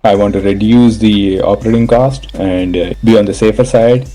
I want to reduce the operating cost and be on the safer side.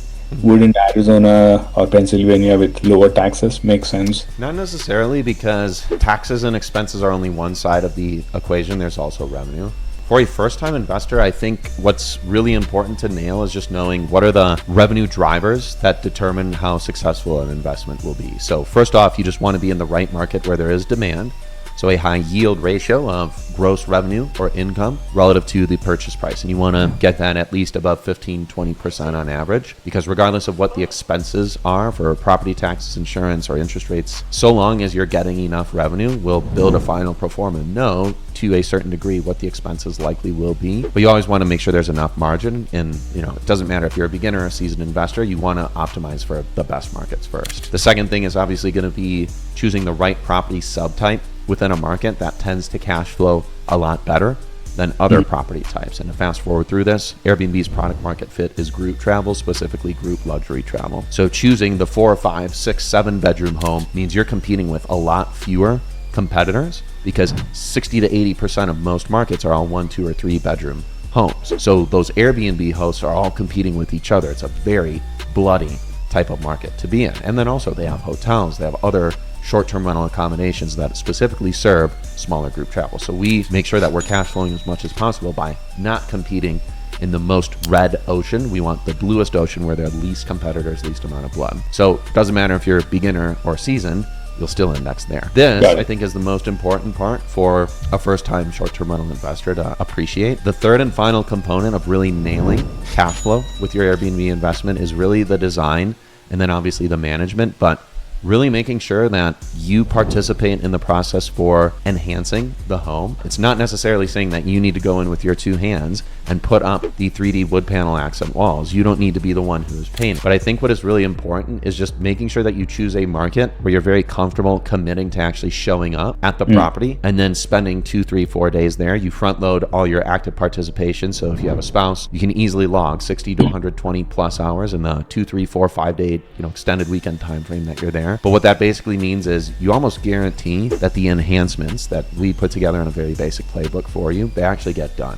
Wouldn't Arizona or Pennsylvania with lower taxes make sense? Not necessarily, because taxes and expenses are only one side of the equation. There's also revenue. For a first-time investor, I think what's really important to nail is just knowing what are the revenue drivers that determine how successful an investment will be. So first off, you just want to be in the right market where there is demand. So a high yield ratio of gross revenue or income relative to the purchase price. And you want to get that at least above 15-20% on average, because regardless of what the expenses are for property taxes, insurance, or interest rates, so long as you're getting enough revenue, we'll build a final pro forma, know to a certain degree what the expenses likely will be. But you always want to make sure there's enough margin. And it doesn't matter if you're a beginner or a seasoned investor, you want to optimize for the best markets first. The second thing is obviously going to be choosing the right property subtype within a market that tends to cash flow a lot better than other property types. And to fast forward through this, Airbnb's product market fit is group travel, specifically group luxury travel. So choosing the 4 or 5, 6, 7 bedroom home means you're competing with a lot fewer competitors, because 60 to 80% of most markets are all 1, 2, or 3 bedroom homes. So those Airbnb hosts are all competing with each other. It's a very bloody type of market to be in. And then also they have hotels, they have other short-term rental accommodations that specifically serve smaller group travel. So we make sure that we're cash flowing as much as possible by not competing in the most red ocean. We want the bluest ocean where there are least competitors, least amount of blood. So it doesn't matter if you're a beginner or seasoned, you'll still index there. This, I think, is the most important part for a first-time short-term rental investor to appreciate. The third and final component of really nailing cash flow with your Airbnb investment is really the design, and then obviously the management, but really making sure that you participate in the process for enhancing the home. It's not necessarily saying that you need to go in with your 2 hands and put up the 3D wood panel accent walls. You don't need to be the one who's painting. But I think what is really important is just making sure that you choose a market where you're very comfortable committing to actually showing up at the property and then spending 2, 3, 4 days there. You front load all your active participation. So if you have a spouse, you can easily log 60 to 120 plus hours in the 2, 3, 4, 5 day extended weekend time frame that you're there. But what that basically means is you almost guarantee that the enhancements that we put together in a very basic playbook for you, they actually get done.